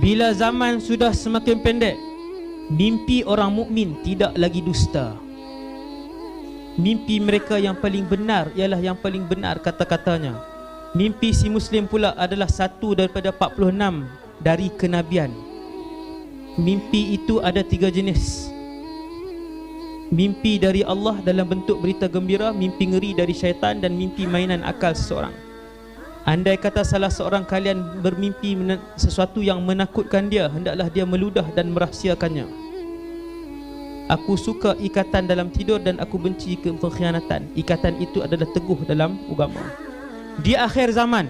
Bila zaman sudah semakin pendek, mimpi orang mukmin tidak lagi dusta. Mimpi mereka yang paling benar ialah yang paling benar kata-katanya. Mimpi si Muslim pula adalah satu daripada 46 dari kenabian. Mimpi itu ada 3 jenis. Mimpi dari Allah dalam bentuk berita gembira, mimpi ngeri dari syaitan, dan mimpi mainan akal seseorang. Andai kata salah seorang kalian bermimpi sesuatu yang menakutkan dia, hendaklah dia meludah dan merahsiakannya. Aku suka ikatan dalam tidur dan aku benci pengkhianatan. Ikatan itu adalah teguh dalam agama. Di akhir zaman,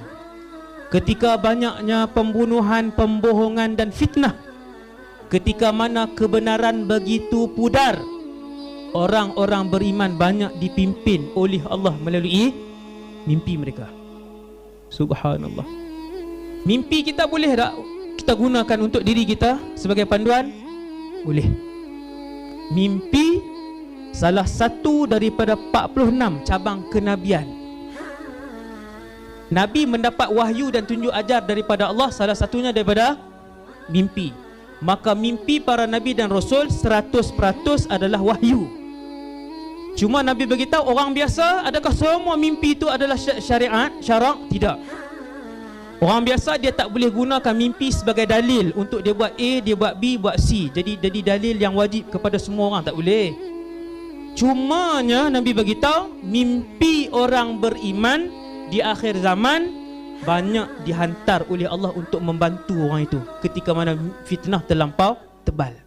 ketika banyaknya pembunuhan, pembohongan dan fitnah, ketika mana kebenaran begitu pudar, orang-orang beriman banyak dipimpin oleh Allah melalui mimpi mereka. Subhanallah. Mimpi kita boleh tak kita gunakan untuk diri kita sebagai panduan? Boleh. Mimpi salah satu daripada 46 cabang kenabian. Nabi mendapat wahyu dan tunjuk ajar daripada Allah, salah satunya daripada mimpi. Maka mimpi para Nabi dan Rasul 100% adalah wahyu. Cuma Nabi beritahu orang biasa, adakah semua mimpi itu adalah syariat, syarak? Tidak. Orang biasa dia tak boleh gunakan mimpi sebagai dalil untuk dia buat A, dia buat B, buat C. Jadi dalil yang wajib kepada semua orang, tak boleh. Cumanya Nabi beritahu mimpi orang beriman di akhir zaman banyak dihantar oleh Allah untuk membantu orang itu ketika mana fitnah terlampau tebal.